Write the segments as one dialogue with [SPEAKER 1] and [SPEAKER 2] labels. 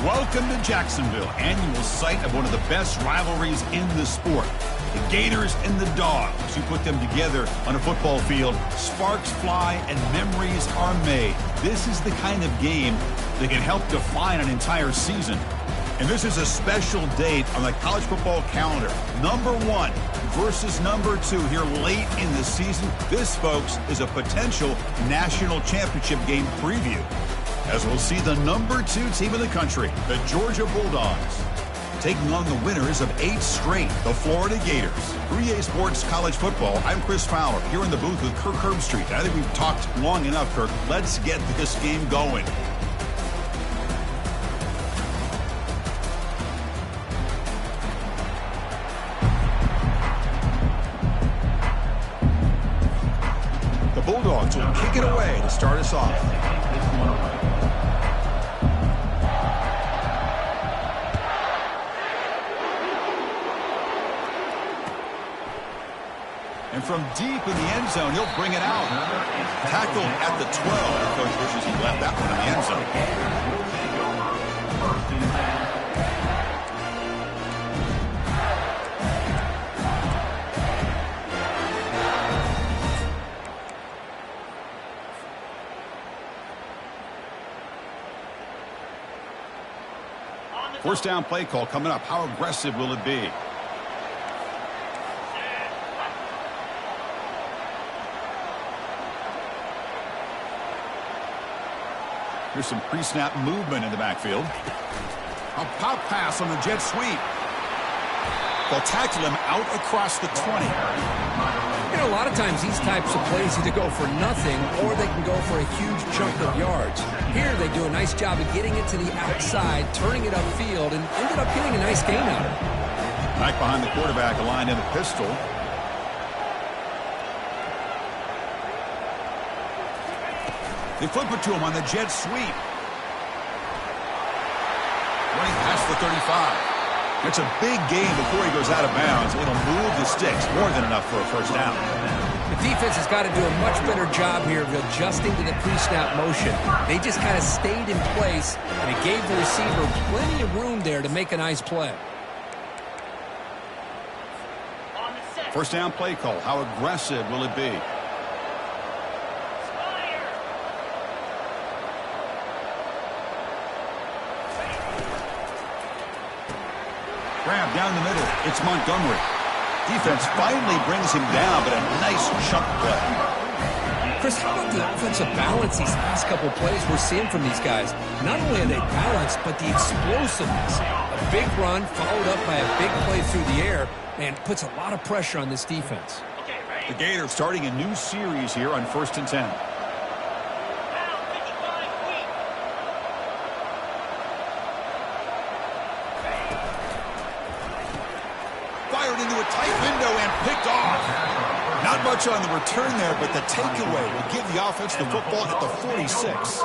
[SPEAKER 1] Welcome to Jacksonville, annual site of one of the best rivalries in the sport. The Gators and the Dogs. You put them together on a football field, sparks fly and memories are made. This is the kind of game that can help define an entire season. And this is a special date on the college football calendar. Number 1 versus number 2 here late in the season. This, folks, is a potential national championship game preview, as we'll see the number 2 team in the country, the Georgia Bulldogs, taking on the winners of 8 straight, the Florida Gators. 3A Sports College Football. I'm Chris Fowler, here in the booth with Kirk Herbstreit. I think we've talked long enough, Kirk. Let's get this game going. The Bulldogs will kick it away to start us off. And from deep in the end zone, he'll bring it out. Tackled at the 12. Coach wishes he left that one in the end zone. First down play call coming up. How aggressive will it be? Here's some pre-snap movement in the backfield. A pop pass on the jet sweep. They'll tackle him out across the 20.
[SPEAKER 2] You know, a lot of times these types of plays either go for nothing or they can go for a huge chunk of yards. Here they do a nice job of getting it to the outside, turning it upfield, and ended up getting a nice gain out of it.
[SPEAKER 1] Back behind the quarterback, aligned in the pistol. They flip it to him on the jet sweep. Running past the 35. It's a big gain before he goes out of bounds. It'll move the sticks, more than enough for a first down.
[SPEAKER 2] The defense has got to do a much better job here of adjusting to the pre-snap motion. They just kind of stayed in place, and it gave the receiver plenty of room there to make a nice play.
[SPEAKER 1] First down play call. How aggressive will it be? Grab down the middle. It's Montgomery. Defense finally brings him down, but a nice chunk play.
[SPEAKER 2] Chris, how about the offensive balance these last couple plays we're seeing from these guys? Not only are they balanced, but the explosiveness. A big run followed up by a big play through the air, and puts a lot of pressure on this defense.
[SPEAKER 1] The Gators starting a new series here on 1st and 10. Into a tight window and picked off. Not much on the return there, but the takeaway will give the offense the football at the 46.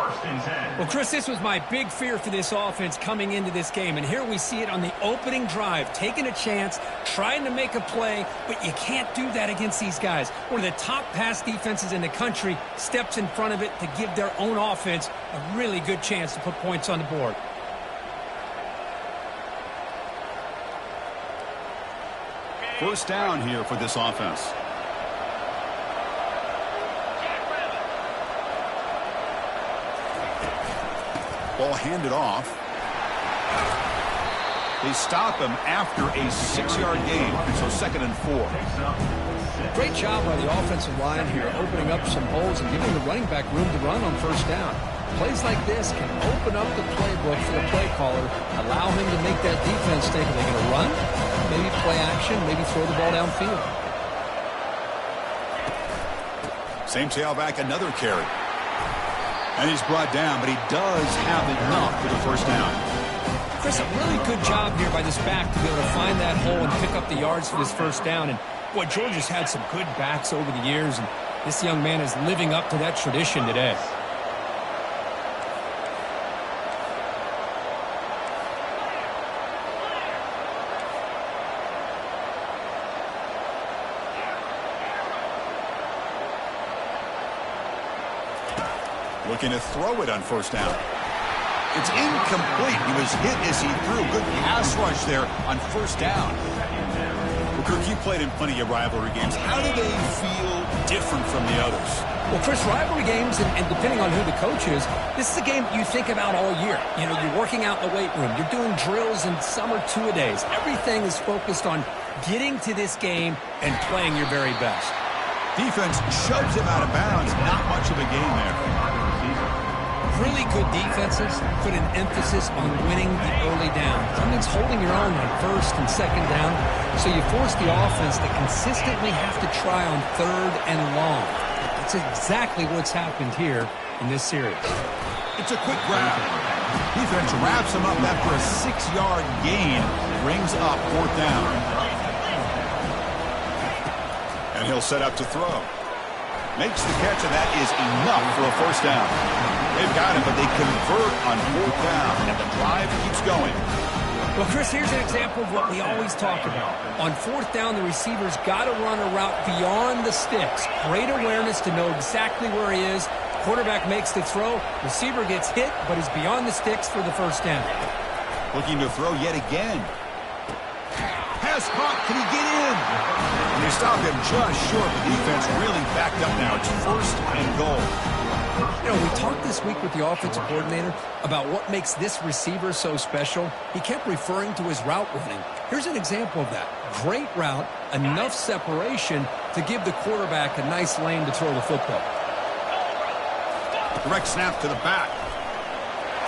[SPEAKER 2] Well, Chris, this was my big fear for this offense coming into this game, and here we see it on the opening drive, taking a chance, trying to make a play, but you can't do that against these guys. One of the top pass defenses in the country steps in front of it to give their own offense a really good chance to put points on the board.
[SPEAKER 1] First down here for this offense. Ball handed off. They stop him after a 6-yard gain, so 2nd and 4.
[SPEAKER 2] Great job by the offensive line here, opening up some holes and giving the running back room to run on first down. Plays like this can open up the playbook for the play caller, allow him to make that defense think, are they going to run? Maybe play action, maybe throw the ball downfield.
[SPEAKER 1] Same tailback, another carry. And he's brought down, but he does have enough for the first down.
[SPEAKER 2] Chris, a really good job here by this back to be able to find that hole and pick up the yards for this first down. And, boy, Georgia's had some good backs over the years, and this young man is living up to that tradition today.
[SPEAKER 1] Looking to throw it on first down. It's incomplete. He was hit as he threw. Good pass rush there on first down. Well, Kirk, you played in plenty of rivalry games. How do they feel different from the others?
[SPEAKER 2] Well, Chris, rivalry games, and depending on who the coach is, this is a game you think about all year. You know, you're working out in the weight room. You're doing drills and summer two-a-days. Everything is focused on getting to this game and playing your very best.
[SPEAKER 1] Defense shoves him out of bounds. Not much of a game there.
[SPEAKER 2] Really good defenses put an emphasis on winning the early down. That means holding your own on first and second down. So you force the offense to consistently have to try on third and long. That's exactly what's happened here in this series.
[SPEAKER 1] It's a quick grab. Defense wraps him up after a 6-yard gain. Brings up fourth down. And he'll set up to throw. Makes the catch, and that is enough for a first down. They've got him, but they convert on fourth down, and the drive keeps going.
[SPEAKER 2] Well, Chris, here's an example of what we always talk about. On fourth down, the receiver's got to run a route beyond the sticks. Great awareness to know exactly where he is. Quarterback makes the throw. Receiver gets hit, but is beyond the sticks for the first down.
[SPEAKER 1] Looking to throw yet again. Pass caught. Can he get in? And they stop him just short. The defense really backed up now. It's first and goal.
[SPEAKER 2] You know, we talked this week with the offensive coordinator about what makes this receiver so special. He kept referring to his route running. Here's an example of that. Great route, enough separation to give the quarterback a nice lane to throw the football.
[SPEAKER 1] Direct snap to the back.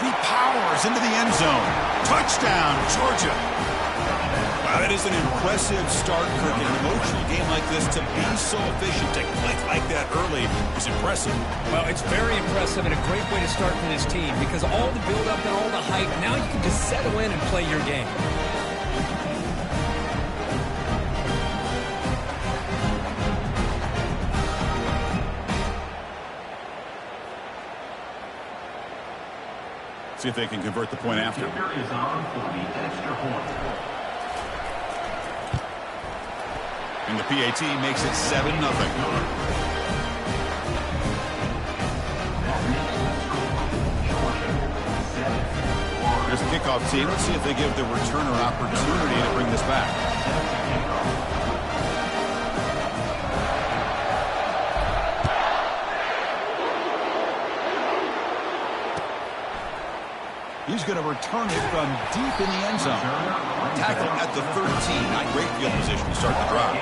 [SPEAKER 1] He powers into the end zone. Touchdown, Georgia. Wow, that is an impressive start, Kirk. In an emotional game like this, to be so efficient, to click like that early is impressive.
[SPEAKER 2] Well, it's very impressive and a great way to start for this team because all the build-up and all the hype, now you can just settle in and play your game.
[SPEAKER 1] See if they can convert the point after.
[SPEAKER 3] Is on for the extra point.
[SPEAKER 1] And the PAT makes it 7-0. There's the kickoff team. Let's see if they give the returner an opportunity to bring this back. He's going to return it from deep in the end zone. Tackle at the 13. Not great field position to start the drive.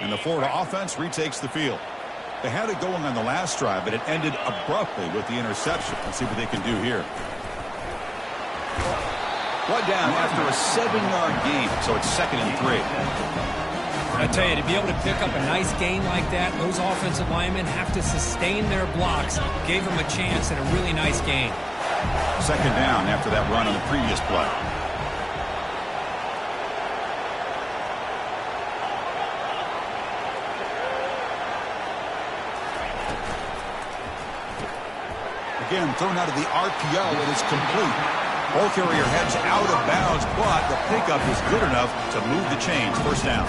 [SPEAKER 1] And the Florida offense retakes the field. They had it going on the last drive, but it ended abruptly with the interception. Let's see what they can do here. One down after a 7-yard gain, so it's 2nd and 3.
[SPEAKER 2] I tell you, to be able to pick up a nice gain like that, those offensive linemen have to sustain their blocks. Gave them a chance at a really nice gain.
[SPEAKER 1] 2nd down after that run on the previous play. Again, thrown out of the RPO, it is complete. Ball carrier heads out of bounds, but the pickup is good enough to move the chains. First down.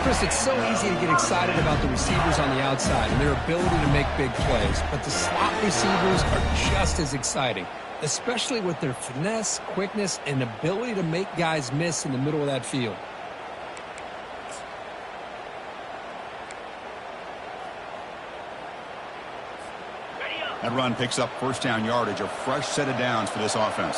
[SPEAKER 2] Chris, it's so easy to get excited about the receivers on the outside and their ability to make big plays, but the slot receivers are just as exciting, especially with their finesse, quickness, and ability to make guys miss in the middle of that field.
[SPEAKER 1] That run picks up first down yardage, a fresh set of downs for this offense.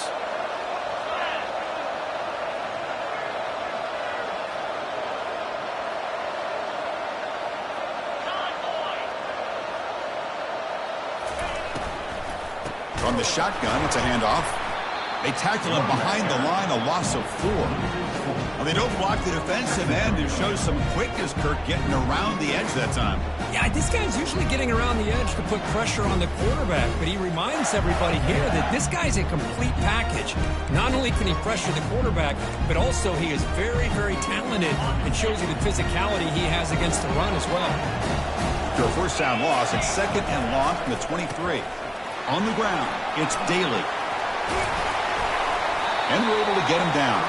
[SPEAKER 1] From the shotgun, it's a handoff. They tackle him behind the line, a loss of 4. Well, they don't block the defensive end and show some quickness, Kirk, getting around the edge that time.
[SPEAKER 2] Yeah, this guy's usually getting around the edge to put pressure on the quarterback, but he reminds everybody here that this guy's a complete package. Not only can he pressure the quarterback, but also he is very, very talented and shows you the physicality he has against the run as well.
[SPEAKER 1] To a first down loss, it's 2nd and long from the 23. On the ground, it's Daly. And we're able to get him down.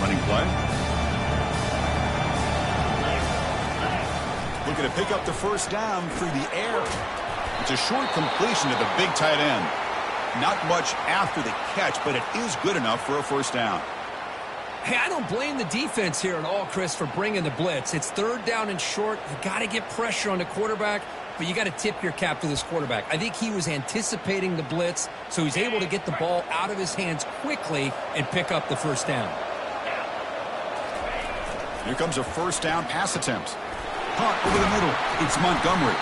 [SPEAKER 1] running play. Looking to pick up the first down through the air. It's a short completion to the big tight end. Not much after the catch, but it is good enough for a first down.
[SPEAKER 2] Hey, I don't blame the defense here at all, Chris, for bringing the blitz. It's third down and short. You got to get pressure on the quarterback, but you got to tip your cap to this quarterback. I think he was anticipating the blitz, so he's able to get the ball out of his hands quickly and pick up the first down.
[SPEAKER 1] Here comes a first down pass attempt. Caught over the middle. It's Montgomery.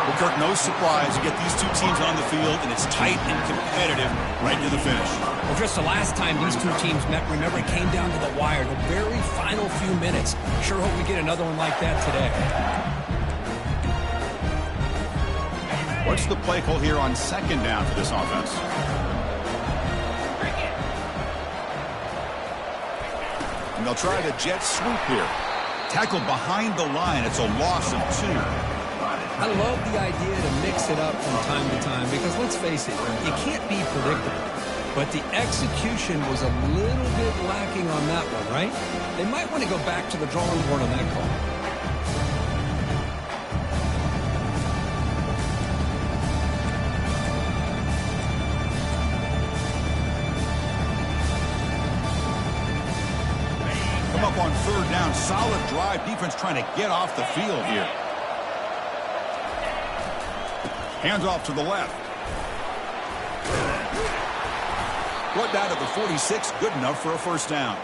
[SPEAKER 1] Well, Kirk, no surprise. You get these two teams on the field, and it's tight and competitive right to the finish.
[SPEAKER 2] Well, just the last time these two teams met, remember, it came down to the wire, the very final few minutes. Sure hope we get another one like that today.
[SPEAKER 1] What's the play call here on second down for this offense? And they'll try the jet sweep here. Tackled behind the line. It's a loss of 2.
[SPEAKER 2] I love the idea to mix it up from time to time because, let's face it, you can't be predictable. But the execution was a little bit lacking on that one, right? They might want to go back to the drawing board on that call.
[SPEAKER 1] Come up on third down. Solid drive. Defense trying to get off the field here. Hands off to the left. Brought down to the 46. Good enough for a first down.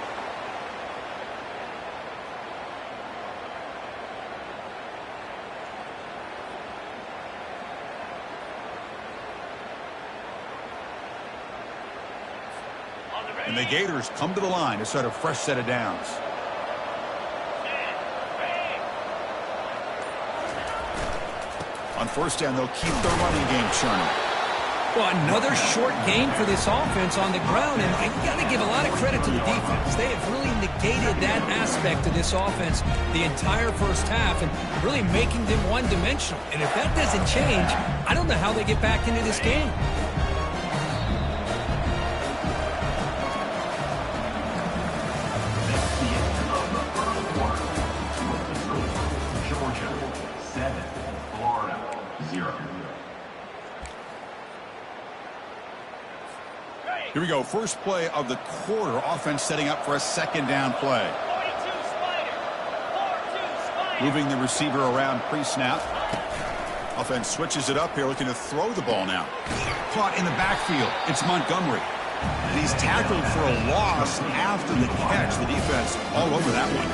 [SPEAKER 1] And the Gators come to the line to start a fresh set of downs. On first down, they'll keep their running game churning.
[SPEAKER 2] Well, another short game for this offense on the ground, and you got to give a lot of credit to the defense. They have really negated that aspect of this offense the entire first half and really making them one-dimensional. And if that doesn't change, I don't know how they get back into this game.
[SPEAKER 3] Georgia 7, Florida 0.
[SPEAKER 1] Here we go. First play of the quarter. Offense setting up for a second down play. Moving the receiver around pre-snap. Offense switches it up here, looking to throw the ball now. Caught in the backfield. It's Montgomery. And he's tackled for a loss after the catch. The defense all over that one.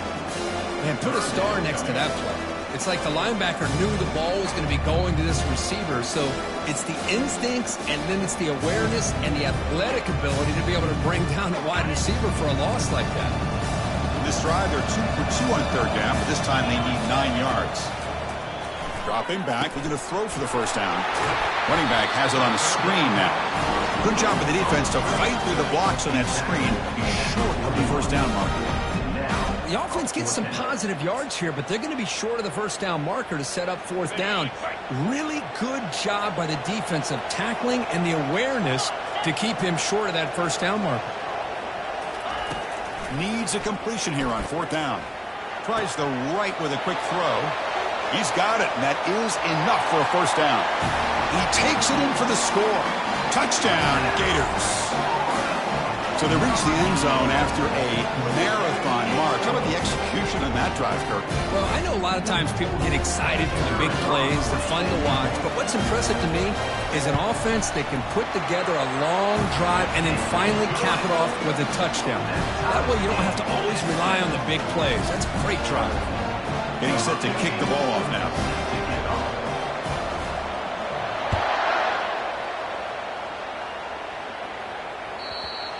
[SPEAKER 2] And put a star next to that play. It's like the linebacker knew the ball was going to be going to this receiver, so it's the instincts and then it's the awareness and the athletic ability to be able to bring down a wide receiver for a loss like that.
[SPEAKER 1] In this drive, they're 2 for 2 on third down, but this time they need 9 yards. Dropping back, looking to throw for the first down. Running back has it on the screen now. Good job by the defense to fight through the blocks on that screen. He's short of the first down marker.
[SPEAKER 2] The offense gets some positive yards here, but they're going to be short of the first down marker to set up fourth down. Really good job by the defense of tackling and the awareness to keep him short of that first down marker.
[SPEAKER 1] Needs a completion here on fourth down. Tries the right with a quick throw. He's got it, and that is enough for a first down. He takes it in for the score. Touchdown, Gators. So they reach the end zone after a marathon march. How about the execution on that drive, Kirk?
[SPEAKER 2] Well, I know a lot of times people get excited for the big plays. They're fun to watch. But what's impressive to me is an offense that can put together a long drive and then finally cap it off with a touchdown. That way you don't have to always rely on the big plays. That's a great drive.
[SPEAKER 1] Getting set to kick the ball off now.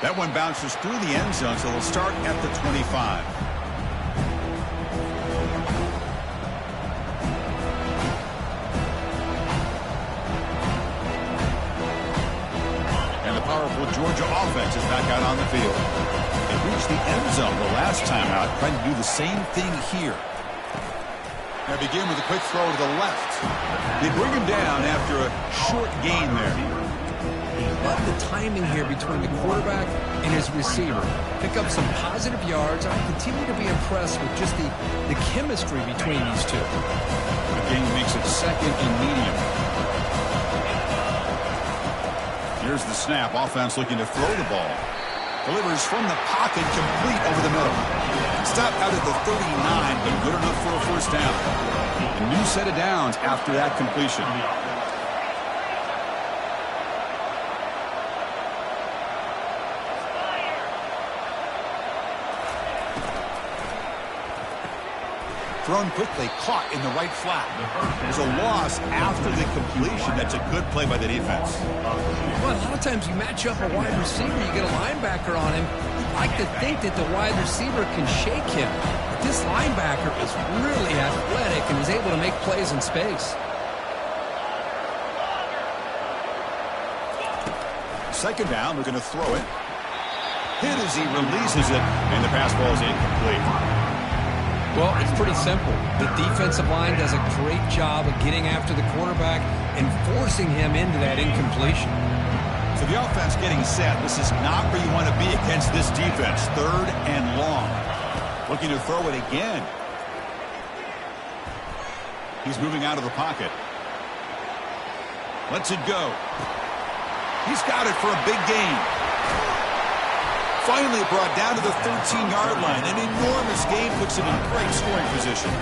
[SPEAKER 1] That one bounces through the end zone, so they'll start at the 25. And the powerful Georgia offense is back out on the field. They reached the end zone the last time out, trying to do the same thing here. Now begin with a quick throw to the left. They bring him down after a short gain there.
[SPEAKER 2] love the timing here between the quarterback and his receiver. Pick up some positive yards. I continue to be impressed with just the chemistry between these two.
[SPEAKER 1] The game makes it second and medium. Here's the snap. Offense looking to throw the ball. Delivers from the pocket, complete over the middle. Stopped out at the 39, but good enough for a first down. A new set of downs after that completion. Thrown quickly, caught in the right flat. There's a loss after the completion. That's a good play by the defense.
[SPEAKER 2] Well, a lot of times you match up a wide receiver, you get a linebacker on him. You'd like to think that the wide receiver can shake him. But this linebacker is really athletic and is able to make plays in space.
[SPEAKER 1] Second down, we're going to throw it. Hit as he releases it, and the pass ball is incomplete.
[SPEAKER 2] Well, it's pretty simple. The defensive line does a great job of getting after the quarterback and forcing him into that incompletion.
[SPEAKER 1] So the offense getting set. This is not where you want to be against this defense. Third and long. Looking to throw it again. He's moving out of the pocket. Lets it go. He's got it for a big gain. Finally brought down to the 13-yard line. An enormous gain puts him in great scoring position.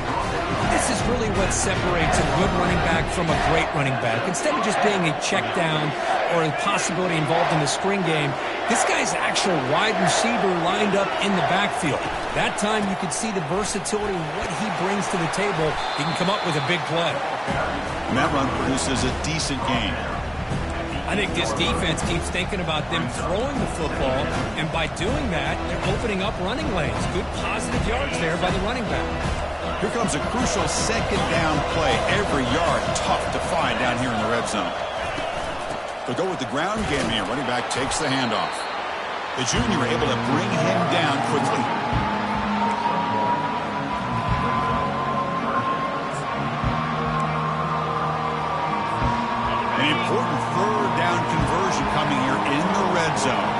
[SPEAKER 2] This is really what separates a good running back from a great running back. Instead of just being a check down or a possibility involved in the screen game, this guy's actual wide receiver lined up in the backfield. That time you could see the versatility of what he brings to the table. He can come up with a big play.
[SPEAKER 1] And that run produces a decent gain.
[SPEAKER 2] I think this defense keeps thinking about them throwing the football, and by doing that, they're opening up running lanes. Good positive yards there by the running back.
[SPEAKER 1] Here comes a crucial second down play. Every yard tough to find down here in the red zone. They'll go with the ground game here. Running back takes the handoff. The junior able to bring him down quickly. An important third down conversion coming here in the red zone.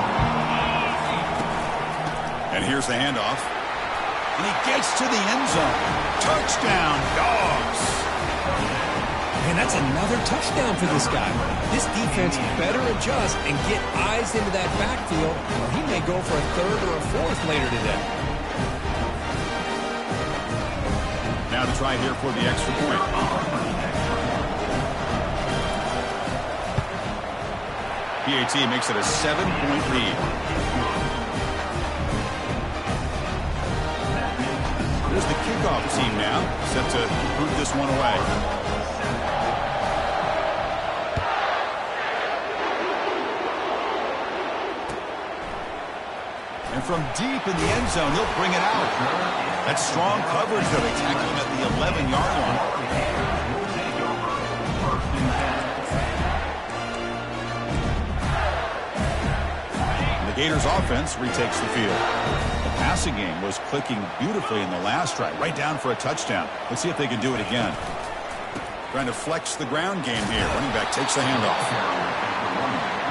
[SPEAKER 1] And here's the handoff. And he gets to the end zone. Touchdown, Dawgs.
[SPEAKER 2] And that's another touchdown for this guy. This defense better adjust and get eyes into that backfield, or he may go for a third or a fourth later today.
[SPEAKER 1] Now to try here for the extra point. PAT makes it a 7-point lead. There's the kickoff team now, set to boot this one away. And from deep in the end zone, he'll bring it out. That's strong coverage, though. They tackle him at the 11-yard line. The Gators offense retakes the field. The passing game was clicking beautifully in the last drive, right down for a touchdown. Let's see if they can do it again. Trying to flex the ground game here. Running back takes the handoff.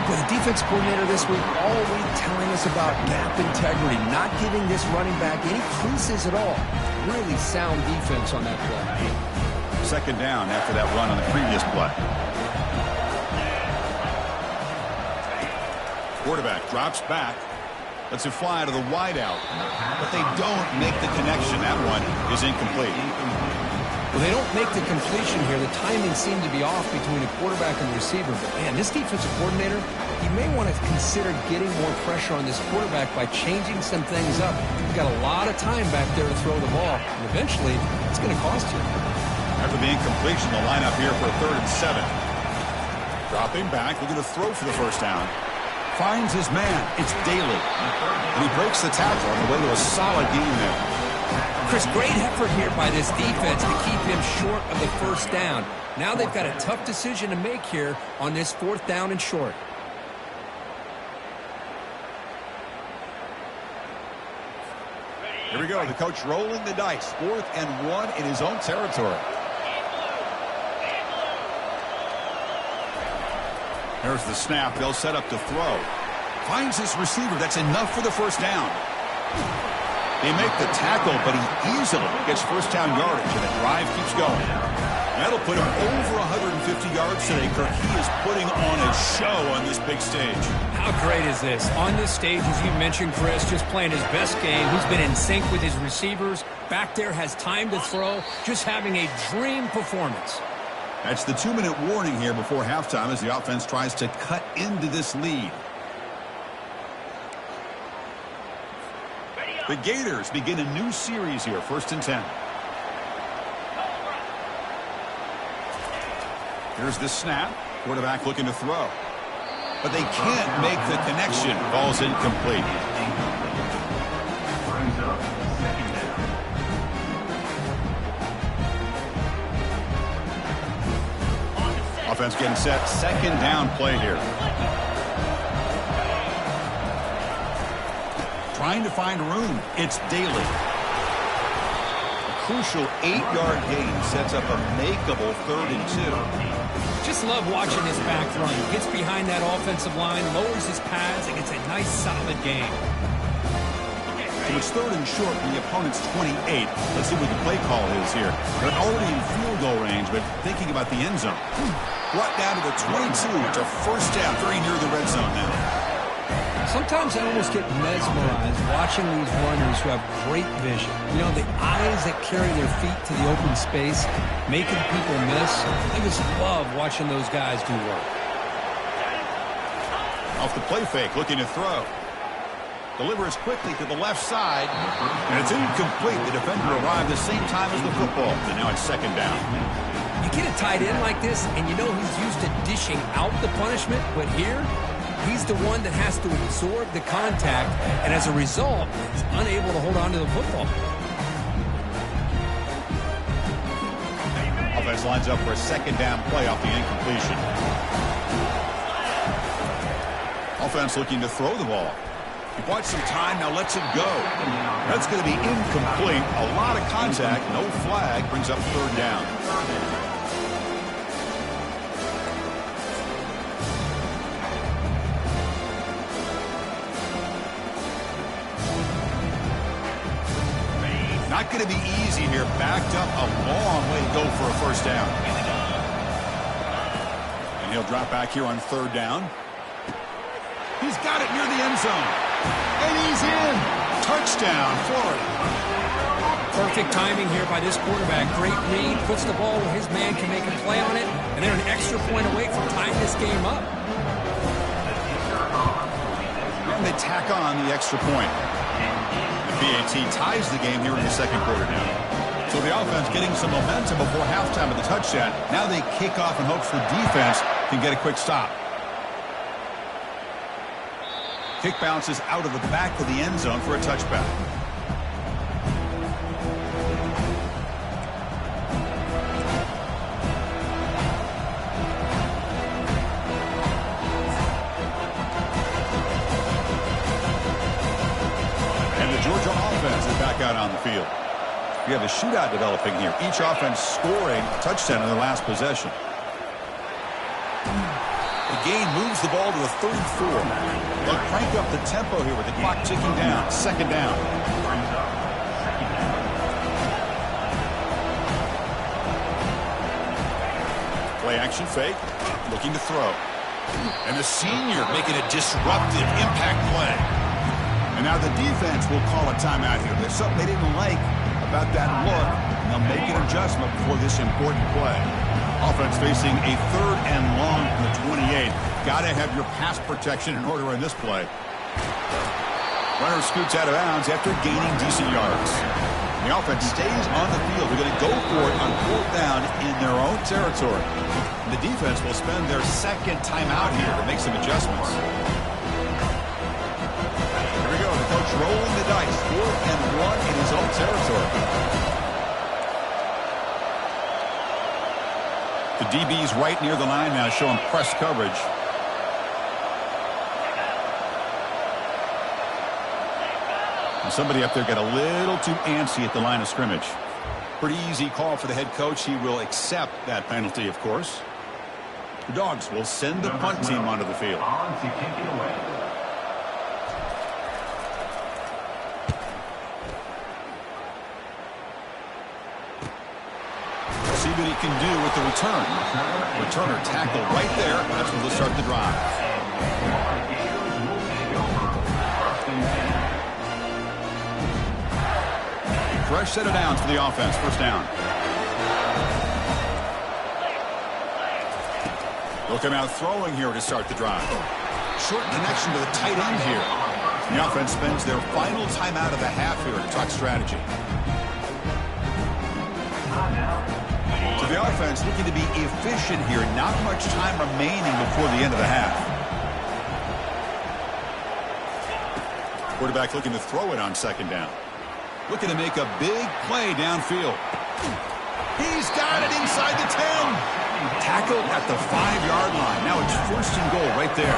[SPEAKER 2] Well, the defense coordinator this week all week telling us about gap integrity, not giving this running back any creases at all. Really sound defense on that play.
[SPEAKER 1] Second down after that run on the previous play. Quarterback drops back, lets it fly to the wideout, but they don't make the connection. That one is incomplete.
[SPEAKER 2] Well, they don't make the completion here. The timing seemed to be off between the quarterback and the receiver. But, man, this defensive coordinator, he may want to consider getting more pressure on this quarterback by changing some things up. You've got a lot of time back there to throw the ball, and eventually it's going to cost you.
[SPEAKER 1] After the incompletion, they'll line up here for a 3rd and 7. Dropping back, looking to throw for the first down. Finds his man. It's Daly. And he breaks the tackle on the way to a solid game there.
[SPEAKER 2] Chris, great effort here by this defense to keep him short of the first down. Now they've got a tough decision to make here on this 4th down and short.
[SPEAKER 1] Here we go. The coach rolling the dice. 4th and 1 in his own territory. There's the snap. They'll set up to throw. Finds his receiver. That's enough for the first down. They make the tackle, but he easily gets first down yardage, and the drive keeps going. That'll put him over 150 yards today, Kirk. He is putting on a show on this big stage.
[SPEAKER 2] How great is this? On this stage, as you mentioned, Chris, just playing his best game. He's been in sync with his receivers. Back there, has time to throw. Just having a dream performance.
[SPEAKER 1] That's the 2-minute warning here before halftime as the offense tries to cut into this lead. The Gators begin a new series here, 1st and 10. Here's the snap. Quarterback looking to throw. But they can't make the connection. Ball's incomplete.
[SPEAKER 3] Brings up 2nd down.
[SPEAKER 1] Offense getting set. 2nd down play here. Trying to find room. It's Daly. A crucial 8-yard gain sets up a makeable 3rd and 2.
[SPEAKER 2] Just love watching this back run. Gets behind that offensive line, lowers his pads, and gets a nice, solid gain.
[SPEAKER 1] So it's 3rd and short from the opponent's 28. Let's see what the play call is here. They're already in field goal range, but thinking about the end zone. Brought down to the 22. It's a first down, very near the red zone now.
[SPEAKER 2] Sometimes I almost get mesmerized watching these runners who have great vision. You know, the eyes that carry their feet to the open space, making people miss. I just love watching those guys do work.
[SPEAKER 1] Off the play fake, looking to throw. Delivers quickly to the left side, and it's incomplete. The defender arrived the same time as the football, and now it's 2nd down.
[SPEAKER 2] You get a tight end like this, and you know he's used to dishing out the punishment, but here, he's the one that has to absorb the contact, and as a result, he's unable to hold on to the football.
[SPEAKER 1] Offense lines up for a 2nd down play off the incompletion. Offense looking to throw the ball. He bought some time, now lets it go. That's going to be incomplete. A lot of contact, no flag, brings up 3rd down. Not going to be easy here. Backed up a long way to go for a first down. And he'll drop back here on 3rd down. He's got it near the end zone. And he's in. Touchdown, Florida.
[SPEAKER 2] Perfect timing here by this quarterback. Great read. Puts the ball where his man can make a play on it. And they're an extra point away from tying this game up.
[SPEAKER 1] And they tack on the extra point. BAT ties the game here in the 2nd quarter now. So the offense getting some momentum before halftime of the touchdown. Now they kick off in hopes the defense can get a quick stop. Kick bounces out of the back of the end zone for a touchback. Back out on the field. We have a shootout developing here. Each offense scoring a touchdown in their last possession. The game moves the ball to the 34. They'll crank up the tempo here with the clock ticking down. 2nd down. Play action fake. Looking to throw. And the senior making a disruptive impact play. And now the defense will call a timeout here. There's something they didn't like about that look, and they'll make an adjustment before this important play. Offense facing a 3rd and long from the 28. Got to have your pass protection in order in this play. Runner scoots out of bounds after gaining decent yards. And the offense stays on the field. They're going to go for it on 4th down in their own territory. And the defense will spend their 2nd timeout here to make some adjustments. Coach rolling the dice. 4th and 1 in his own territory. The DB's right near the line now, showing press coverage. And somebody up there got a little too antsy at the line of scrimmage. Pretty easy call for the head coach. He will accept that penalty, of course. The Dawgs will send the punt team onto the field.
[SPEAKER 3] On to kick it away.
[SPEAKER 1] See what he can do with the return. Returner tackle right there. That's when they'll start the drive. Fresh set of downs for the offense. First down. They'll come out throwing here to start the drive. Short connection to the tight end here. The offense spends their final timeout of the half here to talk strategy. So the offense looking to be efficient here. Not much time remaining before the end of the half. Quarterback looking to throw it on second down. Looking to make a big play downfield. He's got it inside the 10. Tackled at the 5-yard line. Now it's first and goal right there.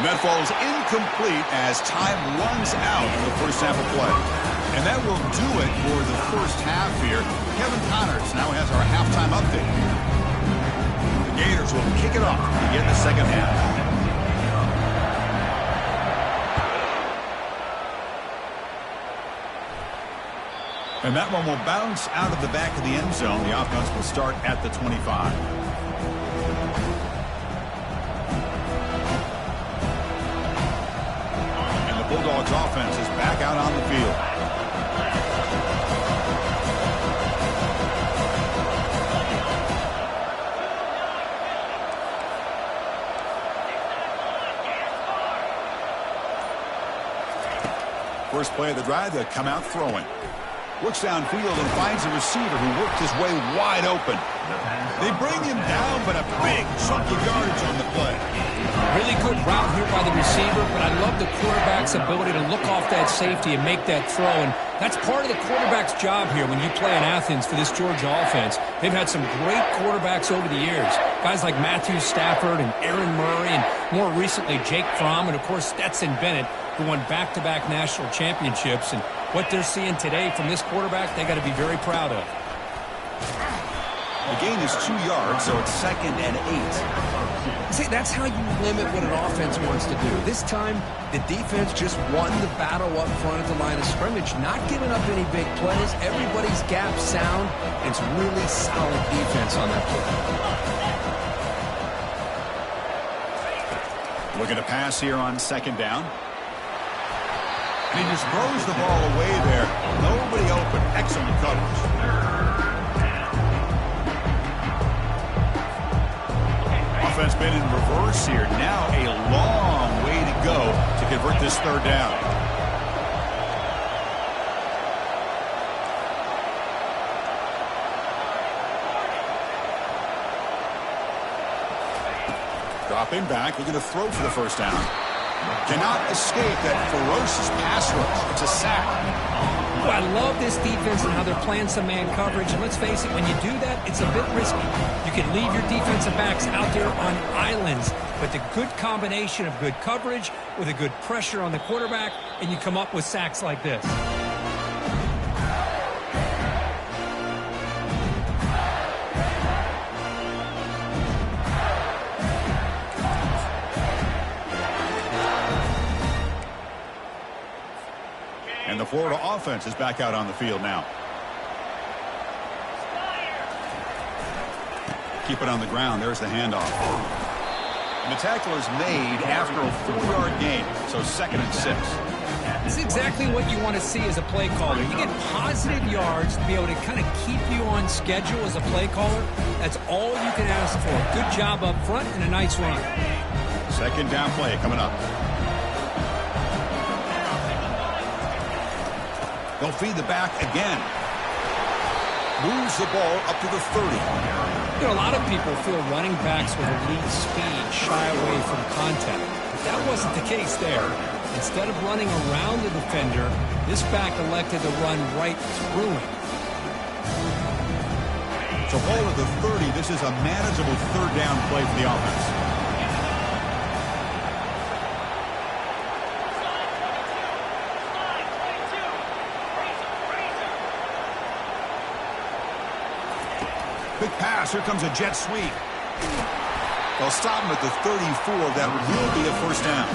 [SPEAKER 1] And that falls incomplete as time runs out in the first half of play. And that will do it for the first half here. Kevin Connors now has our halftime update. The Gators will kick it off to begin the second half. And that one will bounce out of the back of the end zone. The offense will start at the 25. And the Bulldogs offense is back out on the field. First play of the drive, they come out throwing. Looks downfield and finds a receiver who worked his way wide open. They bring him down, but a big chunk of yards on the play.
[SPEAKER 2] Really good route here by the receiver, but I love the quarterback's ability to look off that safety and make that throw. And that's part of the quarterback's job here when you play in Athens for this Georgia offense. They've had some great quarterbacks over the years. Guys like Matthew Stafford and Aaron Murray, and more recently Jake Fromm, and of course Stetson Bennett, who won back-to-back national championships. And what they're seeing today from this quarterback, they got to be very proud of.
[SPEAKER 1] The gain is 2 yards, so it's 2nd and 8.
[SPEAKER 2] See, that's how you limit what an offense wants to do. This time, the defense just won the battle up front at the line of scrimmage, not giving up any big plays. Everybody's gap sound. It's really solid defense on that
[SPEAKER 1] play. Looking to pass here on second down. And he just throws the ball away there. Nobody open. Excellent coverage. Offense been in reverse here. Now a long way to go to convert this third down. Dropping back. Looking to throw for the first down. Cannot escape that ferocious pass rush. It's a sack.
[SPEAKER 2] Oh, I love this defense and how they're playing some man coverage. And let's face it, when you do that, it's a bit risky. You can leave your defensive backs out there on islands. But the good combination of good coverage with a good pressure on the quarterback, and you come up with sacks like this.
[SPEAKER 1] And the Florida offense is back out on the field now. Keep it on the ground. There's the handoff. And the tackle is made after a 4-yard gain, so 2nd and 6.
[SPEAKER 2] This is exactly what you want to see as a play caller. You get positive yards to be able to kind of keep you on schedule as a play caller. That's all you can ask for. Good job up front and a nice run.
[SPEAKER 1] Second down play coming up. They'll feed the back again. Moves the ball up to the 30.
[SPEAKER 2] You know, a lot of people feel running backs with elite speed shy away from contact. But that wasn't the case there. Instead of running around the defender, this back elected to run right through him.
[SPEAKER 1] So ball at the 30. This is a manageable third down play for the offense. pass. Here comes a jet sweep. They'll stop him at the 34. That will be a first down.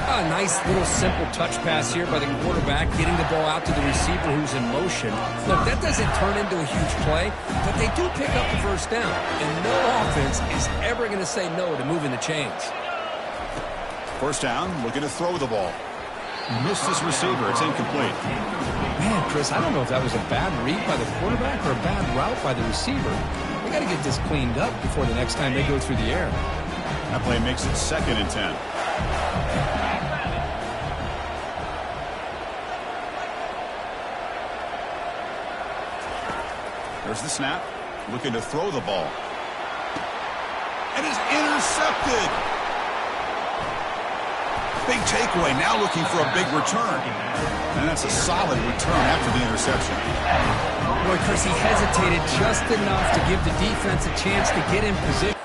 [SPEAKER 2] A nice little simple touch pass here by the quarterback, getting the ball out to the receiver who's in motion. Look, that doesn't turn into a huge play, but they do pick up the first down. And no offense is ever going to say no to moving the chains.
[SPEAKER 1] First down, looking to throw the ball. Missed his receiver. It's incomplete.
[SPEAKER 2] Man, Chris, I don't know if that was a bad read by the quarterback or a bad route by the receiver. They got to get this cleaned up before the next time they go through the air.
[SPEAKER 1] That play makes it 2nd and 10. There's the snap. Looking to throw the ball. And is intercepted. Big takeaway. Now looking for a big return. And that's a solid return after the interception.
[SPEAKER 2] Boy, Chris, he hesitated just enough to give the defense a chance to get in position.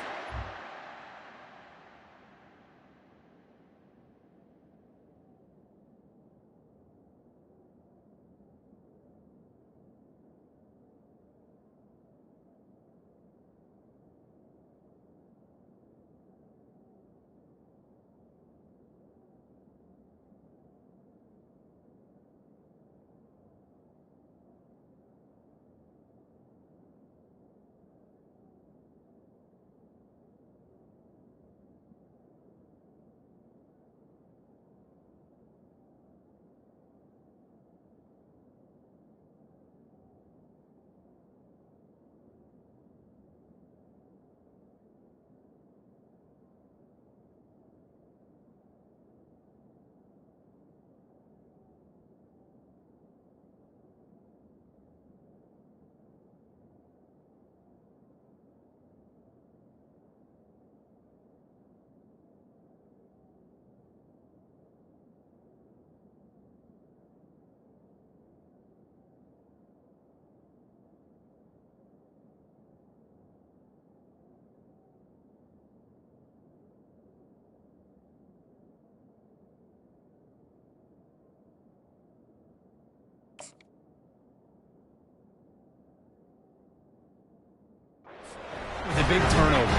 [SPEAKER 2] With a big turnover.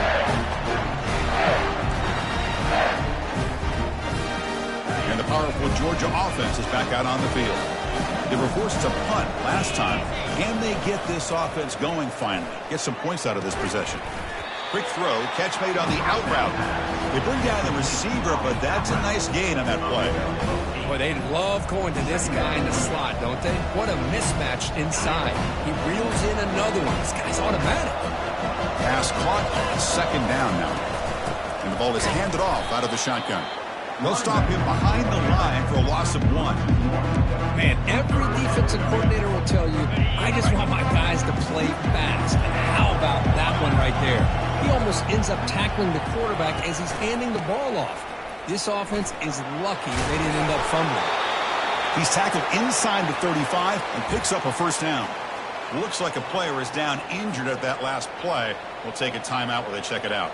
[SPEAKER 1] And the powerful Georgia offense is back out on the field. They were forced to punt last time. Can they get this offense going finally? Get some points out of this possession. Quick throw, catch made on the out route. They bring down the receiver, but that's a nice gain on that play.
[SPEAKER 2] Boy, they love going to this guy in the slot, don't they? What a mismatch inside. He reels in another one. This guy's automatic.
[SPEAKER 1] Pass caught on 2nd down now. And the ball is handed off out of the shotgun. They'll stop him behind the line for a loss of 1.
[SPEAKER 2] Man, every defensive coordinator will tell you, I just want my guys to play fast. And how about that one right there? He almost ends up tackling the quarterback as he's handing the ball off. This offense is lucky they didn't end up fumbling.
[SPEAKER 1] He's tackled inside the 35 and picks up a first down. Looks like a player is down injured at that last play. We'll take a timeout while they check it out.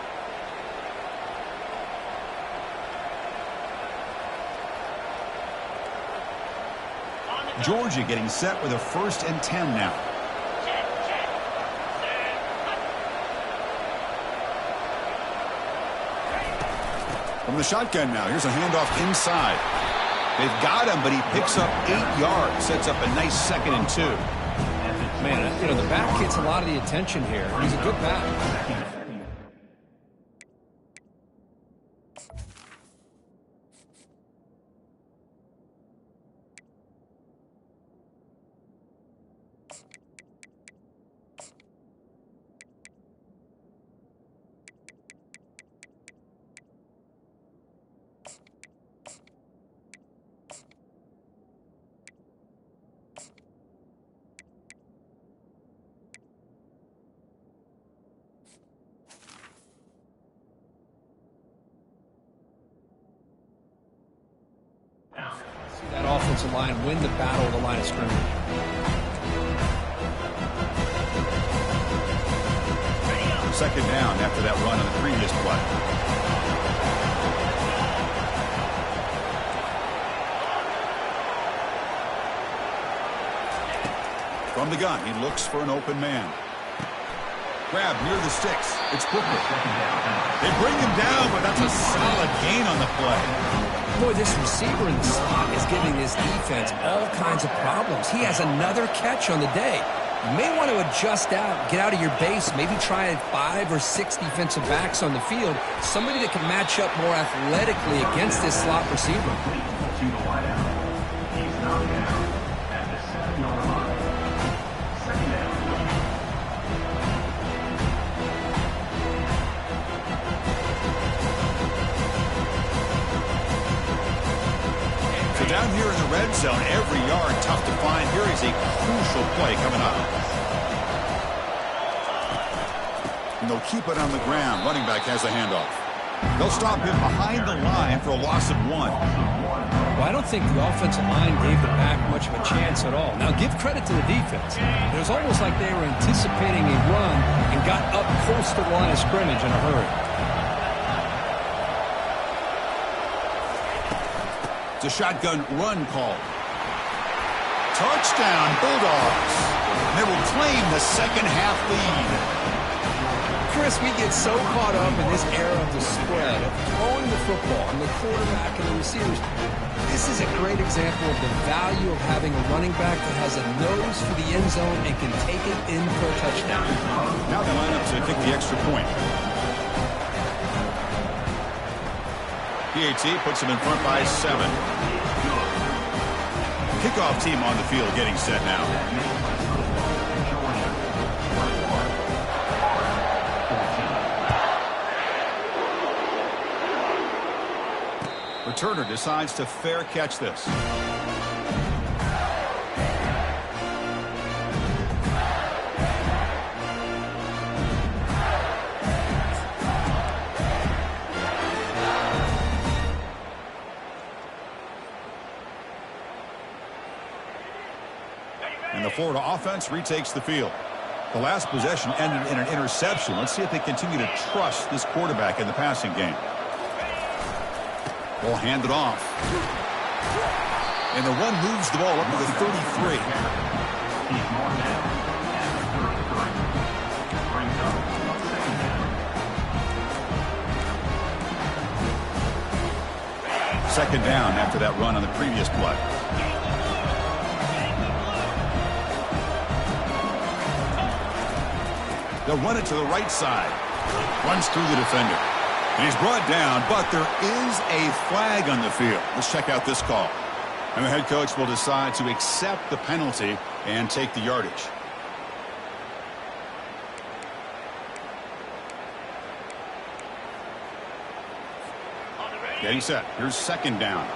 [SPEAKER 1] Georgia getting set with a 1st and 10 now. From the shotgun now, here's a handoff inside. They've got him, but he picks up 8 yards, sets up a nice 2nd and 2.
[SPEAKER 2] Man, you know, the back gets a lot of the attention here. He's a good back. That offensive line win the battle of the line of scrimmage.
[SPEAKER 1] Second down after that run on the previous play. From the gun, he looks for an open man. Grab near the sticks. It's Booker. They bring him down, but that's a solid gain on the play.
[SPEAKER 2] Boy, this receiver in the slot is giving this defense all kinds of problems. He has another catch on the day. You may want to adjust out, get out of your base, maybe try 5 or 6 defensive backs on the field, somebody that can match up more athletically against this slot receiver.
[SPEAKER 1] Down here in the red zone, every yard tough to find. Here is a crucial play coming up. And they'll keep it on the ground. Running back has the handoff. They'll stop him behind the line for a loss of 1.
[SPEAKER 2] Well, I don't think the offensive line gave the back much of a chance at all. Now, give credit to the defense. It was almost like they were anticipating a run and got up close to the line of scrimmage in a hurry.
[SPEAKER 1] It's a shotgun run call. Touchdown, Bulldogs. They will claim the second half lead.
[SPEAKER 2] Chris, we get so caught up in this era of the spread, of throwing the football and the quarterback and the receivers. This is a great example of the value of having a running back that has a nose for the end zone and can take it in for a touchdown.
[SPEAKER 1] Now they line up to kick the extra point. PAT puts him in front by 7. Kickoff team on the field getting set now. Returner decides to fair catch this. And the Florida offense retakes the field. The last possession ended in an interception. Let's see if they continue to trust this quarterback in the passing game. Ball handed off. And the run moves the ball up to the 33. Second down after that run on the previous play. They'll run it to the right side. Runs through the defender. And he's brought down, but there is a flag on the field. Let's check out this call. And the head coach will decide to accept the penalty and take the yardage. Getting set. Here's second down.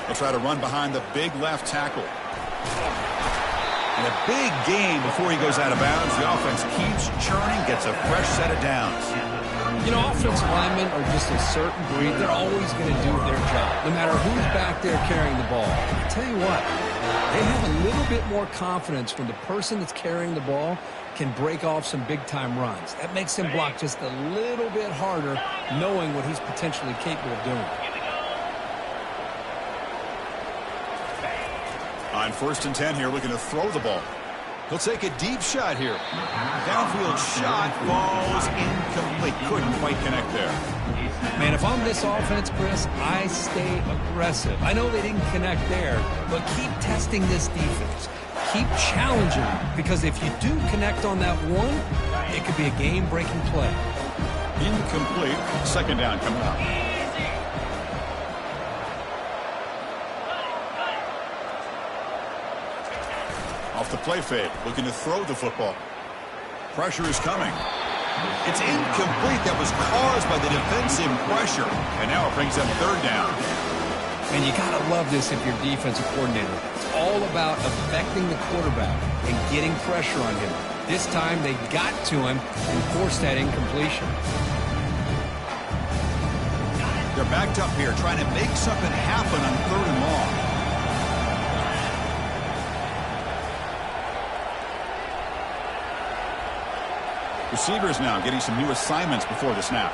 [SPEAKER 1] They'll try to run behind the big left tackle. And a big gain before he goes out of bounds. The offense keeps churning, gets a fresh set of downs.
[SPEAKER 2] You know, offensive linemen are just a certain breed. They're always going to do their job, no matter who's back there carrying the ball. I tell you what, they have a little bit more confidence when the person that's carrying the ball can break off some big-time runs. That makes him block just a little bit harder, knowing what he's potentially capable of doing.
[SPEAKER 1] On 1st and 10 here, looking to throw the ball. He'll take a deep shot here. Downfield shot falls incomplete. Couldn't quite connect there.
[SPEAKER 2] Man, if I'm this offense, Chris, I stay aggressive. I know they didn't connect there, but keep testing this defense. Keep challenging them, because if you do connect on that one, it could be a game-breaking play.
[SPEAKER 1] Incomplete. Second down coming up. Off the play fake, looking to throw the football. Pressure is coming. It's incomplete. That was caused by the defensive pressure. And now it brings them third down.
[SPEAKER 2] And you got to love this if you're defensive coordinator. It's all about affecting the quarterback and getting pressure on him. This time they got to him and forced that incompletion.
[SPEAKER 1] They're backed up here trying to make something happen on 3rd and long. Receivers now getting some new assignments before the snap.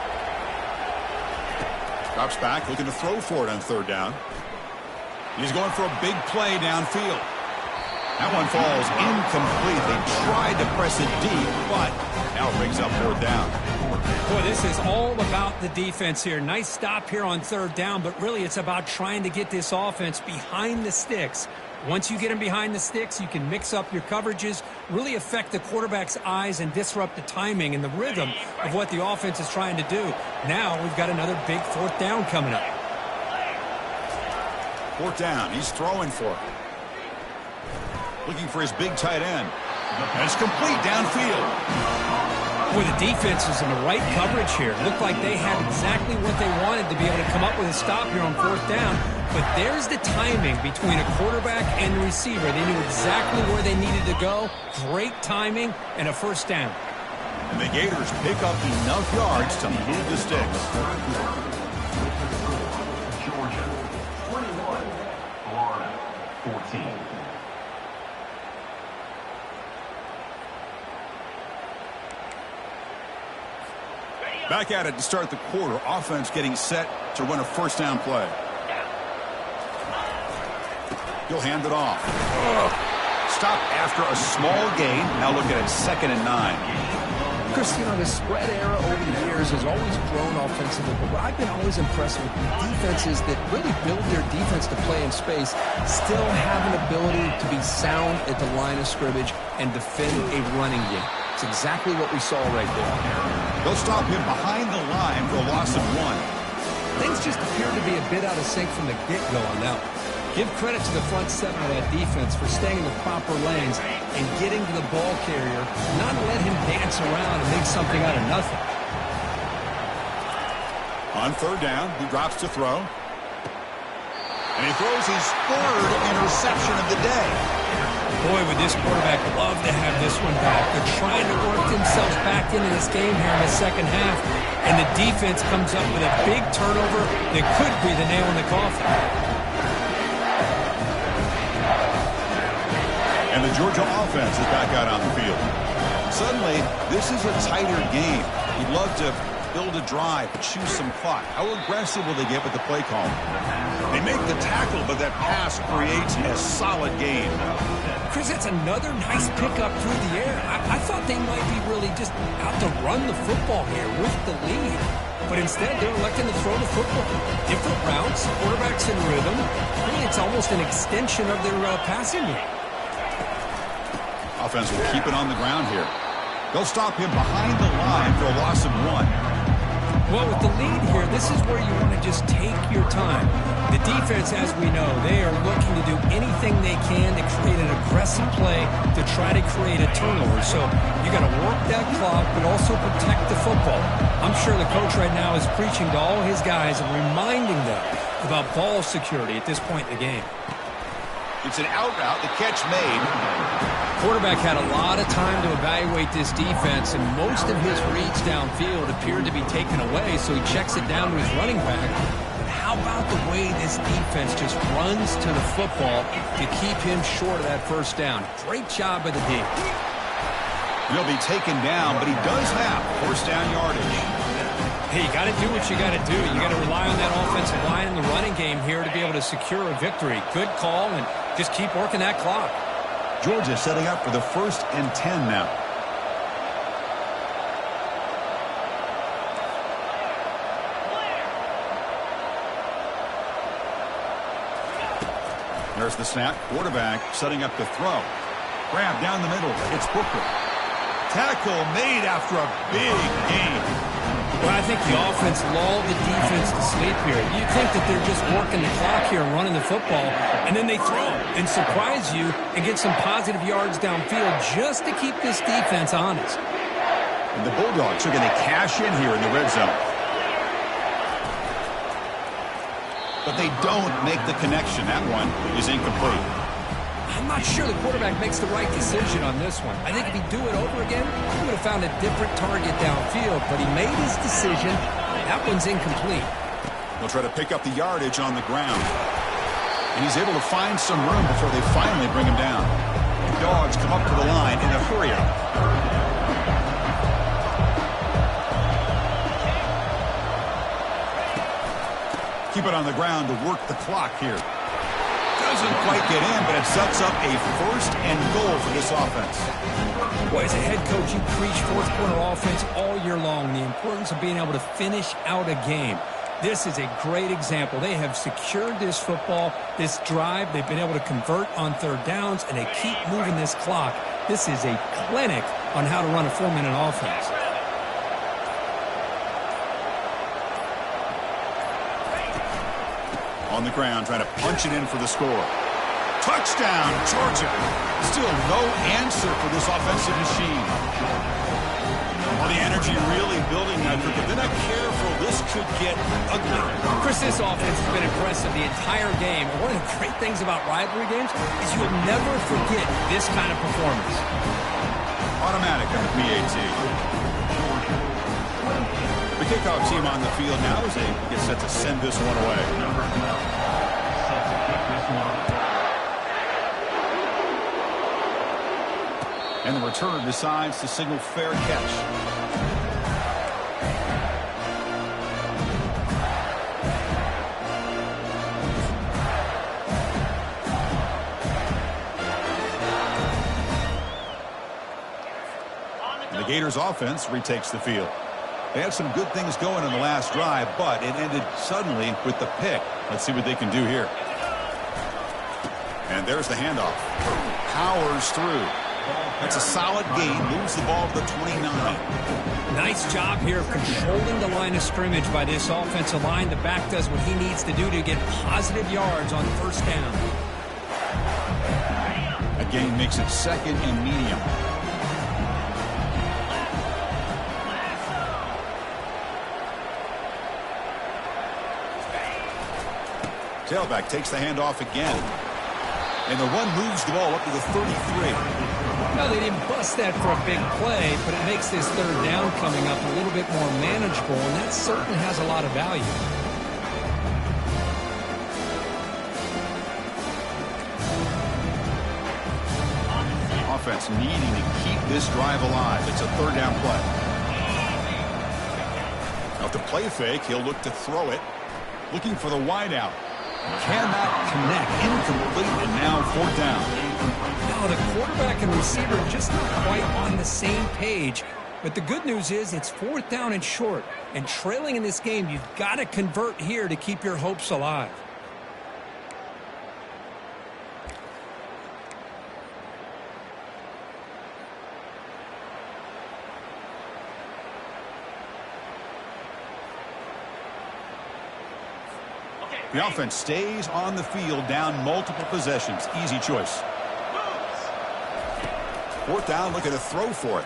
[SPEAKER 1] Drops back, looking to throw for it on third down. He's going for a big play downfield. That one falls incomplete. They tried to press it deep, but now it brings up fourth down.
[SPEAKER 2] Boy, this is all about the defense here. Nice stop here on third down, but really it's about trying to get this offense behind the sticks. Once you get them behind the sticks, you can mix up your coverages, really affect the quarterback's eyes and disrupt the timing and the rhythm of what the offense is trying to do. Now we've got another big fourth down coming up.
[SPEAKER 1] Fourth down. He's throwing for it. Looking for his big tight end. And it's complete downfield.
[SPEAKER 2] Boy, the defense is in the right coverage here. Looked like they had exactly what they wanted to be able to come up with a stop here on fourth down. But there's the timing between a quarterback and the receiver. They knew exactly where they needed to go. Great timing and a first down.
[SPEAKER 1] And the Gators pick up enough yards to move the sticks.
[SPEAKER 3] Georgia, 21. Florida, 14.
[SPEAKER 1] Back at it to start the quarter. Offense getting set to run a first down play. He'll hand it off. Stop after a small gain. Now look at it, 2nd and 9.
[SPEAKER 4] Chris, you know, the spread era over the years has always grown offensively, but what I've been always impressed with defenses that really build their defense to play in space still have an ability to be sound at the line of scrimmage and defend a running game. It's exactly what we saw right there.
[SPEAKER 1] They'll stop him behind the line for a loss of 1.
[SPEAKER 2] Things just appear to be a bit out of sync from the get-go on that one. Give credit to the front seven of that defense for staying in the proper lanes and getting to the ball carrier, not let him dance around and make something out of nothing.
[SPEAKER 1] On third down, he drops to throw. And he throws his 3rd interception of the day.
[SPEAKER 2] Boy, would this quarterback love to have this one back. They're trying to work themselves back into this game here in the second half, and the defense comes up with a big turnover that could be the nail in the coffin.
[SPEAKER 1] And the Georgia offense is back out on the field. Suddenly, this is a tighter game. You'd love to build a drive, choose some clock. How aggressive will they get with the play call? They make the tackle, but that pass creates a solid game.
[SPEAKER 2] Chris, that's another nice pickup through the air. I thought they might be really just out to run the football here with the lead. But instead, they're electing to throw the football. Different routes, quarterbacks in rhythm. Really, it's almost an extension of their passing game.
[SPEAKER 1] Offense will keep it on the ground here. They'll stop him behind the line for a loss of 1.
[SPEAKER 2] Well, with the lead here, this is where you want to just take your time. The defense, as we know, they are looking to do anything they can to create an aggressive play to try to create a turnover. So you got to work that clock, but also protect the football. I'm sure the coach right now is preaching to all his guys and reminding them about ball security at this point in the game.
[SPEAKER 1] It's an out route, the catch made.
[SPEAKER 2] Quarterback had a lot of time to evaluate this defense, and most of his reads downfield appeared to be taken away, so he checks it down to his running back. But how about the way this defense just runs to the football to keep him short of that first down? Great job by the D.
[SPEAKER 1] He'll be taken down, but he does have first down yardage.
[SPEAKER 2] Hey, you got to do what you got to do. You got to rely on that offensive line in the running game here to be able to secure a victory. Good call, and just keep working that clock.
[SPEAKER 1] Georgia setting up for the 1st and 10 now. There's the snap. Quarterback setting up to throw. Grab down the middle. It's Booker. Tackle made after a big gain.
[SPEAKER 2] Well, I think the offense lulled the defense to sleep here. You think that they're just working the clock here and running the football, and then they throw and surprise you and get some positive yards downfield just to keep this defense honest.
[SPEAKER 1] And the Bulldogs are going to cash in here in the red zone. But they don't make the connection. That one is incomplete.
[SPEAKER 2] I'm not sure the quarterback makes the right decision on this one. I think if he'd do it over again, he would have found a different target downfield, but he made his decision. That one's incomplete.
[SPEAKER 1] They'll try to pick up the yardage on the ground. And he's able to find some room before they finally bring him down. The Dawgs come up to the line in a hurry-up. Keep it on the ground to work the clock here. Doesn't quite get in, but it sets up a 1st and goal for this offense.
[SPEAKER 2] Boy, as a head coach, you preach fourth-quarter offense all year long, the importance of being able to finish out a game. This is a great example. They have secured this football, this drive. They've been able to convert on 3rd downs, and they keep moving this clock. This is a clinic on how to run a 4-minute offense.
[SPEAKER 1] On the ground, trying to punch it in for the score. Touchdown, Georgia. Still no answer for this offensive machine. Well, the energy really building now, but if they're not careful, this could get ugly.
[SPEAKER 2] Chris, this offense has been impressive the entire game. And one of the great things about rivalry games is you'll never forget this kind of performance.
[SPEAKER 1] Automatic on the PAT. The kickoff team on the field now as they get set to send this one away. And the returner decides to signal fair catch. And the Gators offense retakes the field. They had some good things going in the last drive, but it ended suddenly with the pick. Let's see what they can do here. And there's the handoff. Powers through. That's a solid gain. Moves the ball to the 29.
[SPEAKER 2] Nice job here of controlling the line of scrimmage by this offensive line. The back does what he needs to do to get positive yards on 1st down.
[SPEAKER 1] A gain makes it 2nd and medium. Tailback takes the handoff again. And the run moves the ball up to the 33.
[SPEAKER 2] Well, they didn't bust that for a big play, but it makes this 3rd down coming up a little bit more manageable, and that certainly has a lot of value.
[SPEAKER 1] Offense needing to keep this drive alive. It's a 3rd down play. Now to play fake, he'll look to throw it. Looking for the wideout. Cannot connect. Incomplete, and now 4th down.
[SPEAKER 2] No, the quarterback and receiver are just not quite on the same page. But the good news is it's 4th down and short. And trailing in this game, you've got to convert here to keep your hopes alive.
[SPEAKER 1] The offense stays on the field, down multiple possessions. Easy choice. 4th down, looking to throw for it.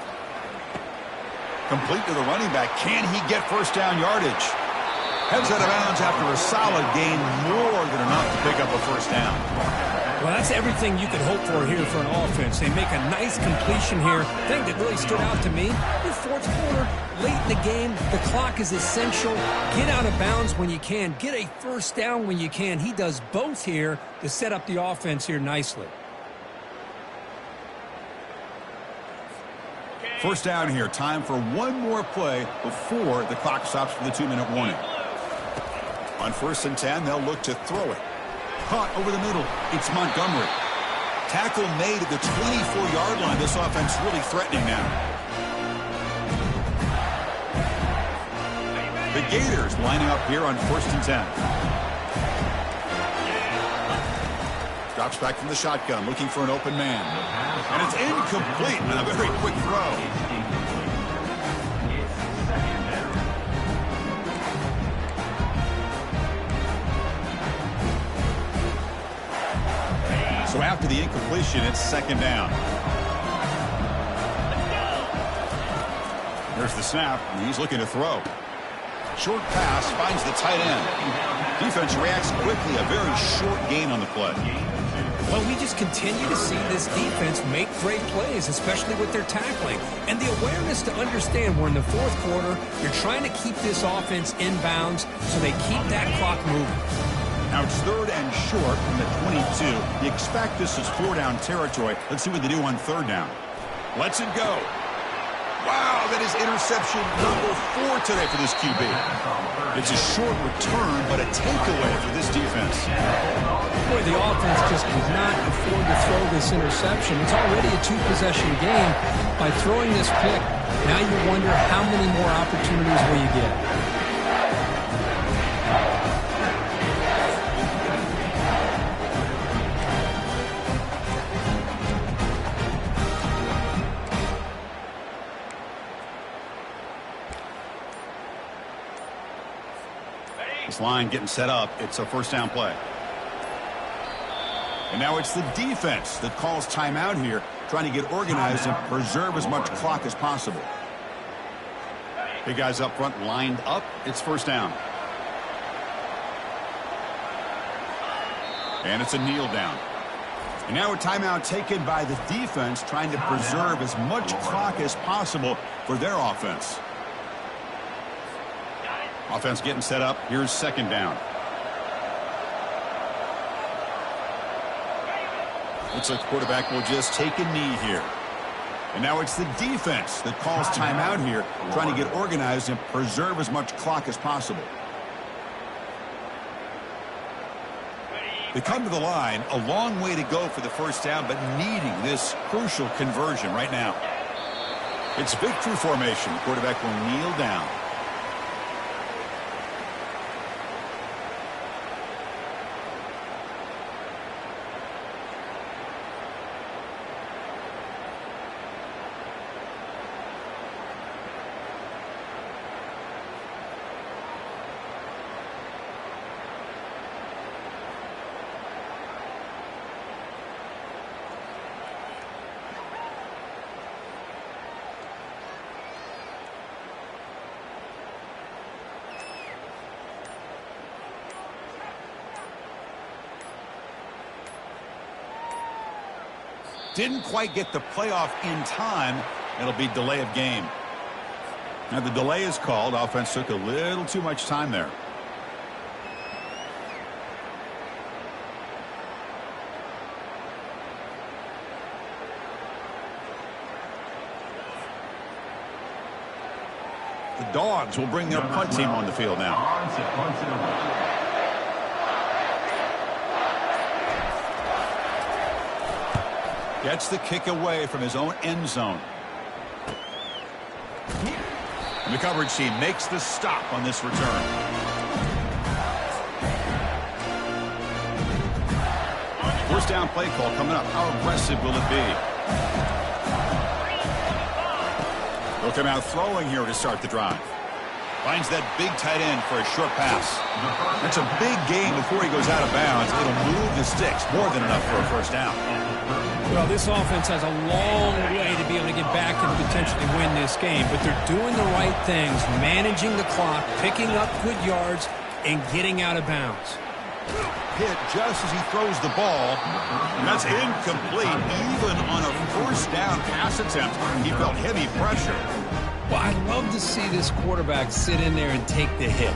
[SPEAKER 1] Complete to the running back. Can he get 1st down yardage? Heads out of bounds after a solid gain, more than enough to pick up a 1st down.
[SPEAKER 2] Well, that's everything you could hope for here for an offense. They make a nice completion here. The thing that really stood out to me, the 4th quarter, late in the game, the clock is essential. Get out of bounds when you can. Get a 1st down when you can. He does both here to set up the offense here nicely.
[SPEAKER 1] 1st down here. Time for one more play before the clock stops for the 2-minute warning. On 1st and 10, they'll look to throw it. Caught over the middle. It's Montgomery. Tackle made at the 24-yard line. This offense really threatening now. The Gators lining up here on 1st and 10. Drops back from the shotgun, looking for an open man. And it's incomplete on a very quick throw. So after the incompletion, it's 2nd down. There's the snap, and he's looking to throw. Short pass finds the tight end. Defense reacts quickly, a very short gain on the play.
[SPEAKER 2] Well, we just continue to see this defense make great plays, especially with their tackling. And the awareness to understand we're in the 4th quarter, you're trying to keep this offense in bounds so they keep that clock moving.
[SPEAKER 1] Now it's 3rd and short from the 22. You expect this is 4-down territory. Let's see what they do on 3rd down. Lets it go. Wow, that is interception number 4 today for this QB. It's a short return, but a takeaway for this defense.
[SPEAKER 2] Boy, the offense just cannot afford to throw this interception. It's already a 2-possession game. By throwing this pick, now you wonder how many more opportunities will you get.
[SPEAKER 1] This line getting set up. It's a first down play. And now it's the defense that calls timeout here, trying to get organized and preserve as much clock as possible. Big guys up front lined up. It's first down. And it's a kneel down. And now a timeout taken by the defense, trying to preserve as much clock as possible for their offense. Offense getting set up. Here's second down. Looks like the quarterback will just take a knee here. And now it's the defense that calls timeout here, trying to get organized and preserve as much clock as possible. They come to the line, a long way to go for the first down, but needing this crucial conversion right now. It's victory formation. The quarterback will kneel down. Didn't quite get the playoff in time. It'll be delay of game. Now the delay is called. Offense took a little too much time there. The Dawgs will bring their punt team on the field now. Gets the kick away from his own end zone. And the coverage team makes the stop on this return. First down play call coming up. How aggressive will it be? They'll come out throwing here to start the drive. Finds that big tight end for a short pass. That's a big gain before he goes out of bounds. It'll move the sticks. More than enough for a first down.
[SPEAKER 2] Well, this offense has a long way to be able to get back and potentially win this game, but they're doing the right things, managing the clock, picking up good yards, and getting out of bounds.
[SPEAKER 1] Hit just as he throws the ball. And that's incomplete. Even on a first down pass attempt, he felt heavy pressure.
[SPEAKER 2] Well, I'd love to see this quarterback sit in there and take the hit.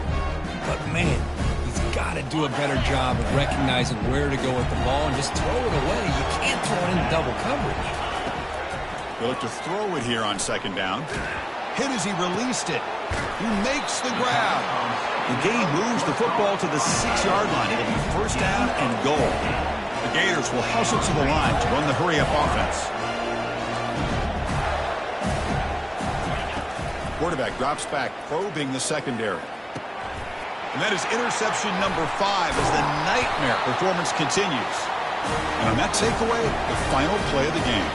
[SPEAKER 2] But, man, he's got to do a better job of recognizing where to go with the ball and just throw it away. You can't throw it in double coverage.
[SPEAKER 1] They'll look to throw it here on second down. Hit as he released it. He makes the grab. The game moves the football to the 6-yard line. It'll be first down and goal. The Gators will hustle to the line to run the hurry-up offense. Quarterback drops back, probing the secondary. And that is interception number 5 as the nightmare performance continues. And on that takeaway, the final play of the game.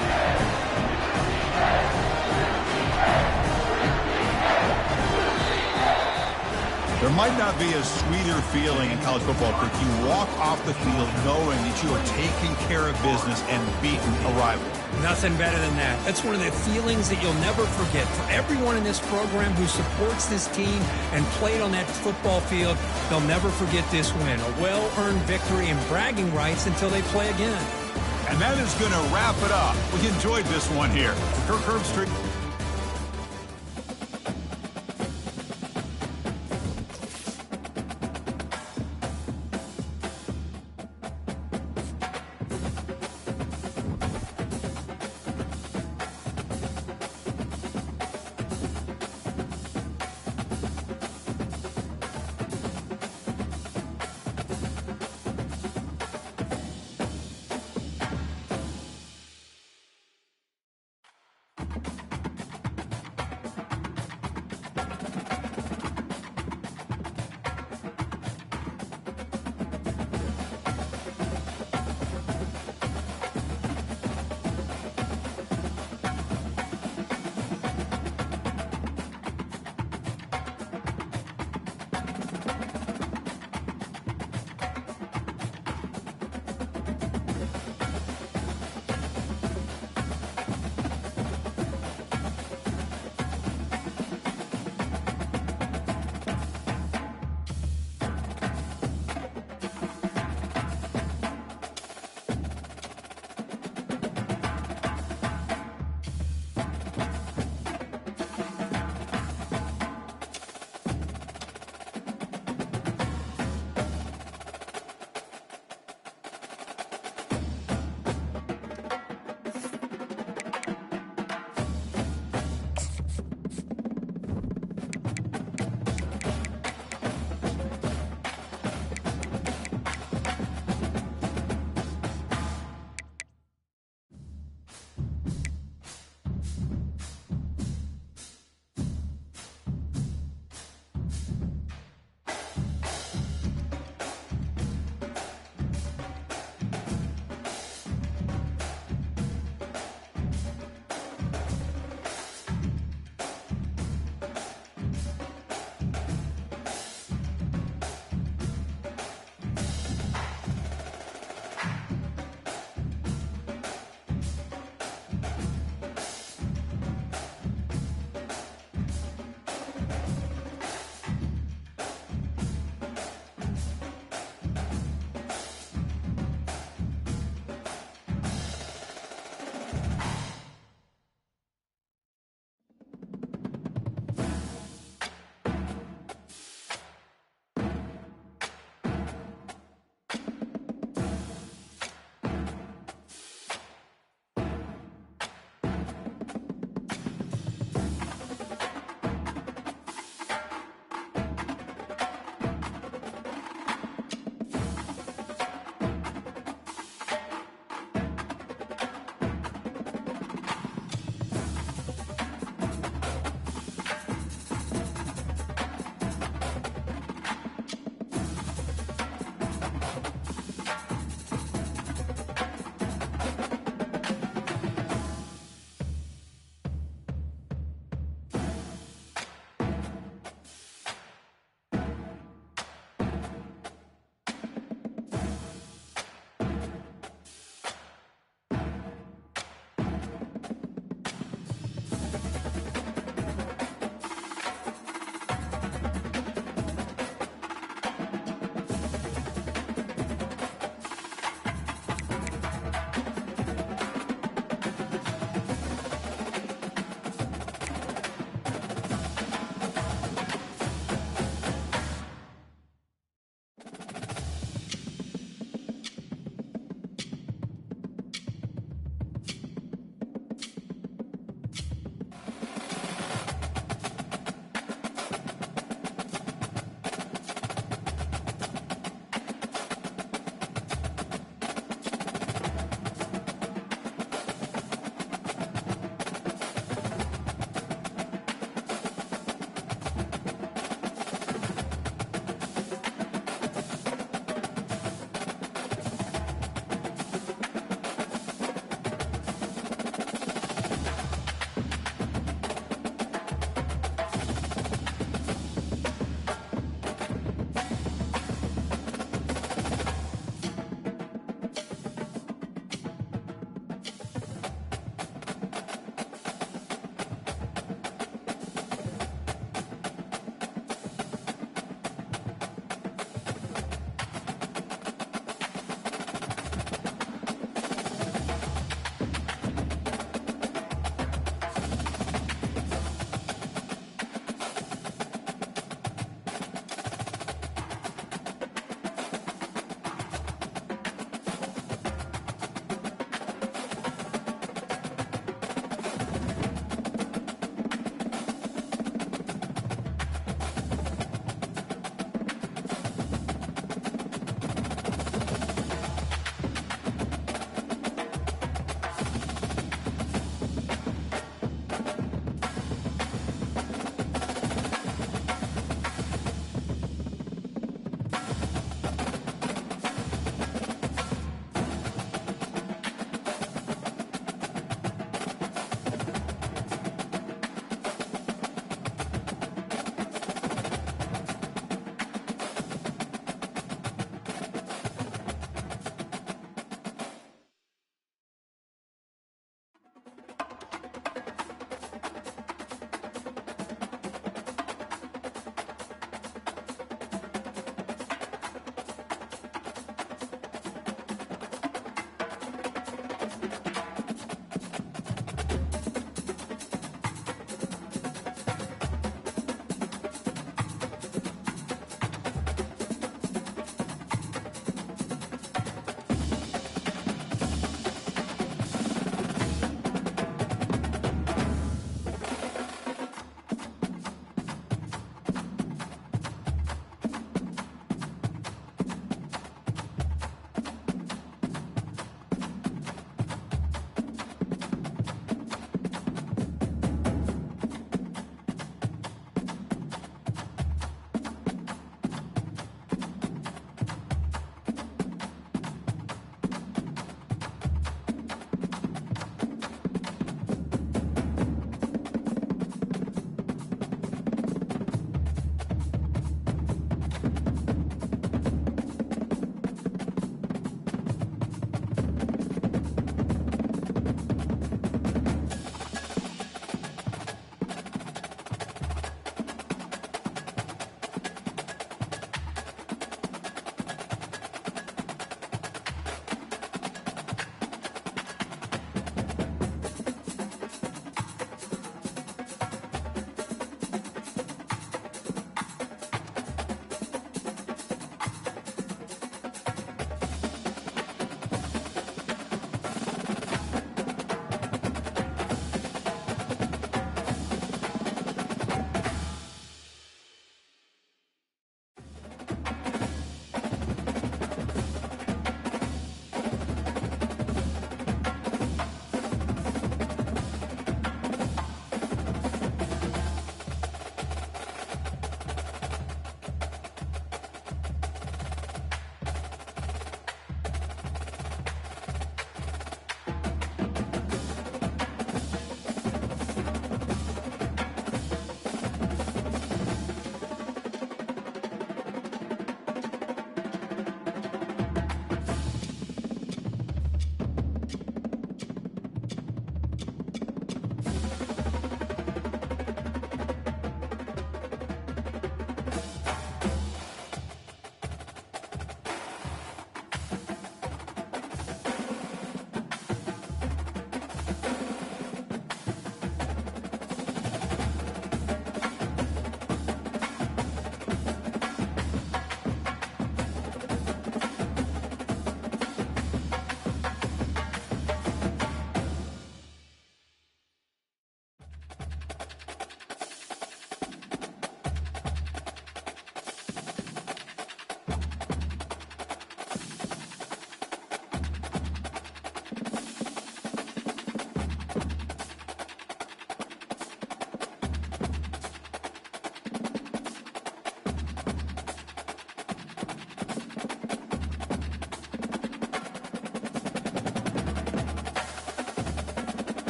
[SPEAKER 1] There might not be a sweeter feeling in college football if you walk off the field knowing that you are taking care of business and beating a rival.
[SPEAKER 2] Nothing better than that. That's one of the feelings that you'll never forget. For everyone in this program who supports this team and played on that football field, they'll never forget this win. A well-earned victory and bragging rights until they play again.
[SPEAKER 1] And that is going to wrap it up. We enjoyed this one here. Kirk Herbstreit.